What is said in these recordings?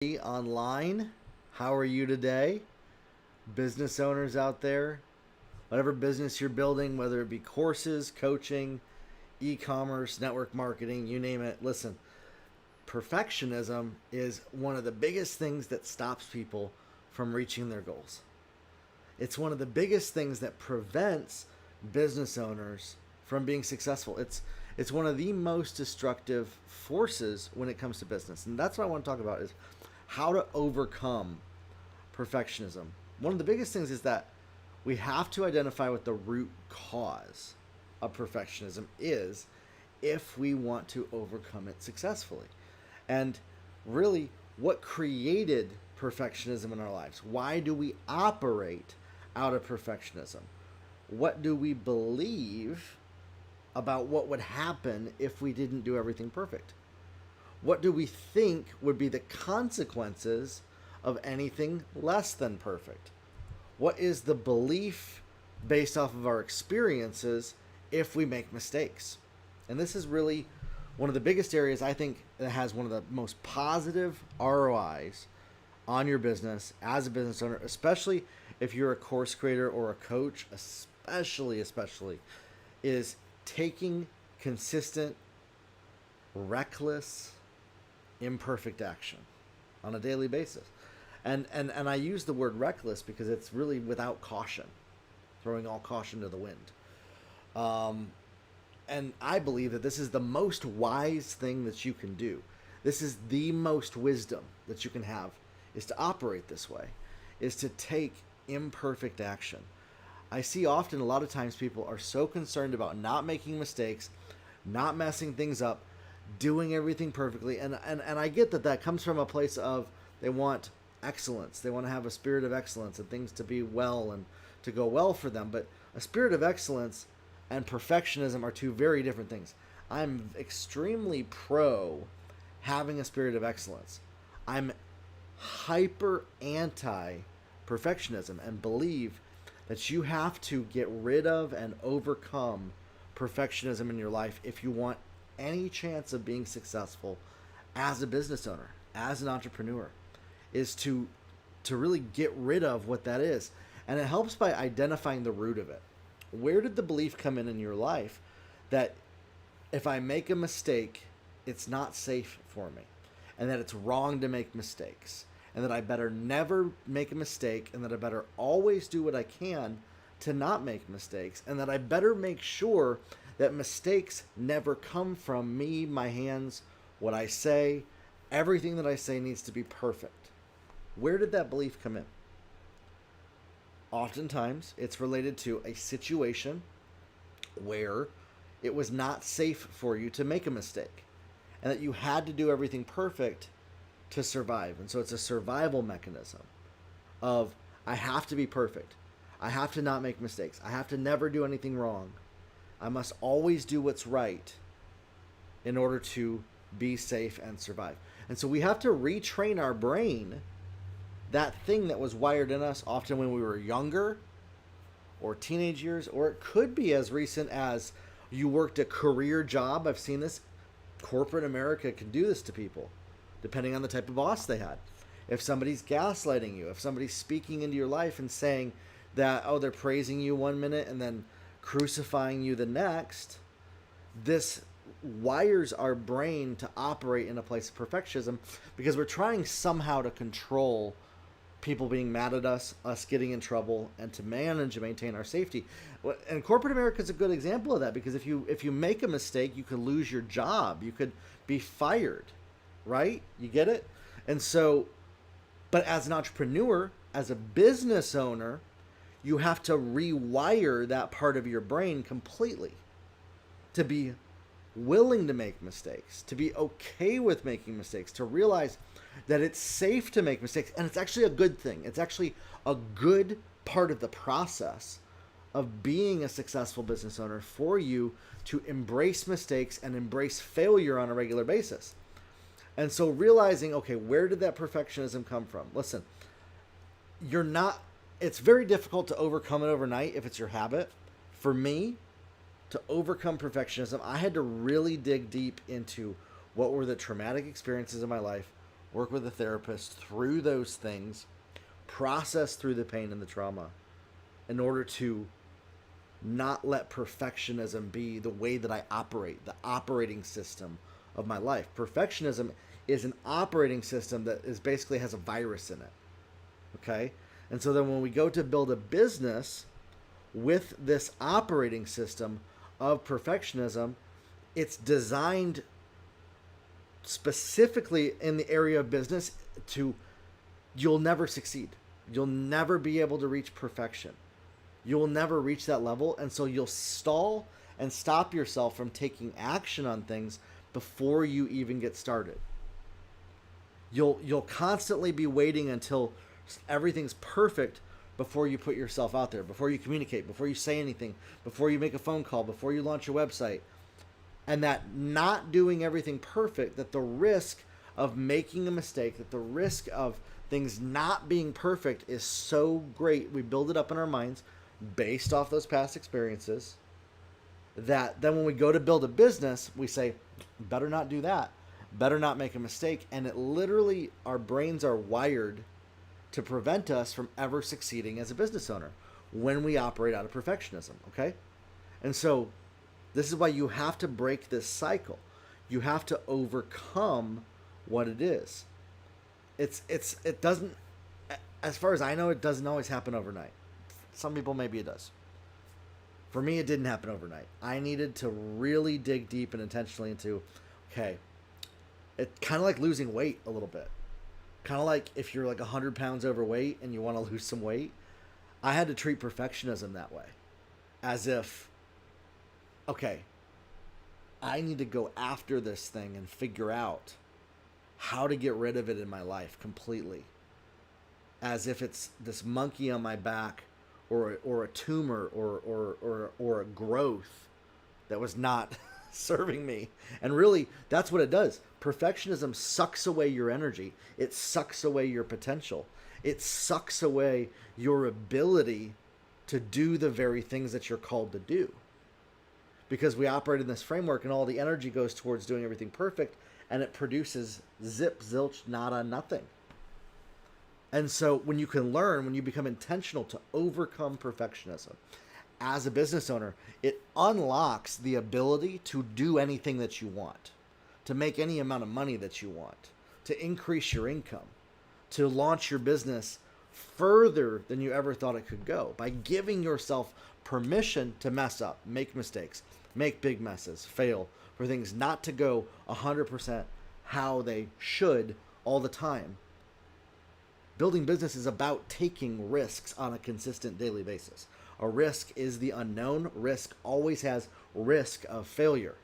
Online. How are you today? Business owners out there, whatever business you're building, whether it be courses, coaching, e commerce, network marketing, you name it. Listen, perfectionism is one of the biggest things that stops people from reaching their goals. It's one of the biggest things that prevents business owners from being successful. It's one of the most destructive forces when it comes to business. And that's what I want to talk about is how to overcome perfectionism. One of the biggest things is that we have to identify what the root cause of perfectionism is if we want to overcome it successfully. And really, what created perfectionism in our lives? Why do we operate out of perfectionism? What do we believe about what would happen if we didn't do everything perfect? What do we think would be the consequences of anything less than perfect? What is the belief based off of our experiences if we make mistakes? And this is really one of the biggest areas I think that has one of the most positive ROIs on your business as a business owner, especially if you're a course creator or a coach, especially, is taking consistent, reckless, imperfect action on a daily basis. And I use the word reckless because it's really without caution, throwing all caution to the wind. And I believe that this is the most wise thing that you can do. This is the most wisdom that you can have, is to operate this way, is to take imperfect action. I see often a lot of times people are so concerned about not making mistakes, not messing things up, doing everything perfectly. And I get that comes from a place of they want excellence. They want to have a spirit of excellence and things to be well and to go well for them. But a spirit of excellence and perfectionism are two very different things. I'm extremely pro having a spirit of excellence. I'm hyper anti perfectionism and believe that you have to get rid of and overcome perfectionism in your life if you want any chance of being successful as a business owner, as an entrepreneur, is to really get rid of what that is. And it helps by identifying the root of it. Where did the belief come in your life that if I make a mistake, it's not safe for me, and that it's wrong to make mistakes, and that I better never make a mistake, and that I better always do what I can to not make mistakes, and that I better make sure that mistakes never come from me, my hands, what I say. Everything that I say needs to be perfect. Where did that belief come in? Oftentimes, it's related to a situation where it was not safe for you to make a mistake, and that you had to do everything perfect to survive. And so it's a survival mechanism of I have to be perfect. I have to not make mistakes. I have to never do anything wrong. I must always do what's right in order to be safe and survive. And so we have to retrain our brain, that thing that was wired in us often when we were younger or teenage years, or it could be as recent as you worked a career job. I've seen this. Corporate America can do this to people, depending on the type of boss they had. If somebody's gaslighting you, if somebody's speaking into your life and saying that, oh, they're praising you one minute and then crucifying you the next, this wires our brain to operate in a place of perfectionism because we're trying somehow to control people being mad at us getting in trouble, and to manage and maintain our safety. And corporate America is a good example of that, because if you make a mistake, you could lose your job. You could be fired, right? You get it? And so, but as an entrepreneur, as a business owner, you have to rewire that part of your brain completely to be willing to make mistakes, to be okay with making mistakes, to realize that it's safe to make mistakes. And it's actually a good thing. It's actually a good part of the process of being a successful business owner for you to embrace mistakes and embrace failure on a regular basis. And so realizing, okay, where did that perfectionism come from? Listen, it's very difficult to overcome it overnight if it's your habit. For me, to overcome perfectionism, I had to really dig deep into what were the traumatic experiences in my life, work with a therapist through those things, process through the pain and the trauma in order to not let perfectionism be the way that I operate, the operating system of my life. Perfectionism is an operating system that is basically has a virus in it. Okay? And so then when we go to build a business with this operating system of perfectionism, it's designed specifically in the area of business to you'll never succeed. You'll never be able to reach perfection. You will never reach that level, and so you'll stall and stop yourself from taking action on things before you even get started. You'll constantly be waiting until everything's perfect before you put yourself out there, before you communicate, before you say anything, before you make a phone call, before you launch your website. And that not doing everything perfect, that the risk of making a mistake, that the risk of things not being perfect is so great. We build it up in our minds based off those past experiences, that then when we go to build a business, we say, better not do that, better not make a mistake. And it literally, our brains are wired to prevent us from ever succeeding as a business owner when we operate out of perfectionism, okay? And so this is why you have to break this cycle. You have to overcome what it is. It doesn't, as far as I know, it doesn't always happen overnight. Some people, maybe it does. For me, it didn't happen overnight. I needed to really dig deep and intentionally into, okay, it's kind of like losing weight a little bit. Kind of like if you're like 100 pounds overweight and you want to lose some weight. I had to treat perfectionism that way. As if, okay, I need to go after this thing and figure out how to get rid of it in my life completely. As if it's this monkey on my back, or a tumor, or a growth that was not serving me. And really, that's what it does. Perfectionism sucks away your energy. It sucks away your potential. It sucks away your ability to do the very things that you're called to do. Because we operate in this framework and all the energy goes towards doing everything perfect, and it produces zip, zilch, nada, nothing. And so when you can learn, when you become intentional to overcome perfectionism as a business owner, it unlocks the ability to do anything that you want, to make any amount of money that you want, to increase your income, to launch your business further than you ever thought it could go by giving yourself permission to mess up, make mistakes, make big messes, fail, for things not to go 100% how they should all the time. Building business is about taking risks on a consistent daily basis. A risk is the unknown. Risk always has risk of failure.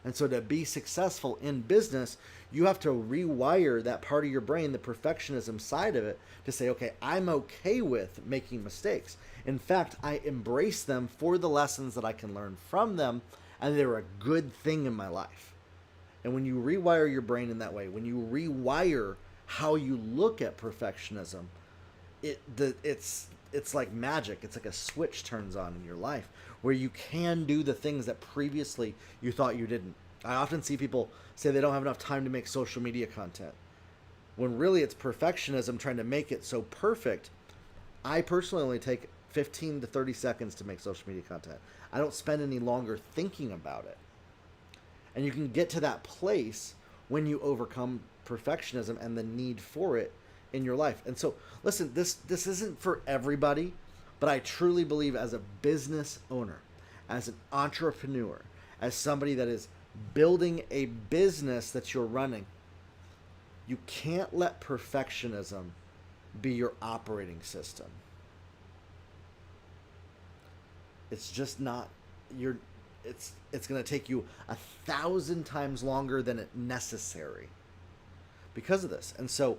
And so to be successful in business, you have to rewire that part of your brain, the perfectionism side of it, to say, okay, I'm okay with making mistakes. In fact, I embrace them for the lessons that I can learn from them, and they're a good thing in my life. And when you rewire your brain in that way, when you rewire how you look at perfectionism, it's like magic. It's like a switch turns on in your life where you can do the things that previously you thought you didn't. I often see people say they don't have enough time to make social media content, when really it's perfectionism trying to make it so perfect. I personally only take 15 to 30 seconds to make social media content. I don't spend any longer thinking about it. And you can get to that place when you overcome perfectionism and the need for it in your life. And so, listen, this isn't for everybody, but I truly believe as a business owner, as an entrepreneur, as somebody that is building a business that you're running, you can't let perfectionism be your operating system. It's just not it's going to take you 1,000 times longer than it necessary because of this. And so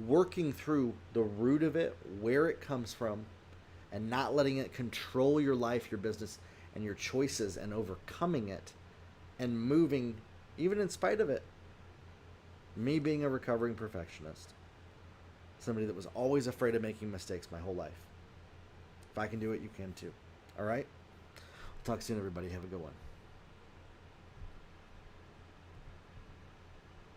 working through the root of it, where it comes from, and not letting it control your life, your business, and your choices, and overcoming it and moving even in spite of it. Me being a recovering perfectionist, somebody that was always afraid of making mistakes my whole life. If I can do it, you can too. All right? Talk soon, everybody. Have a good one.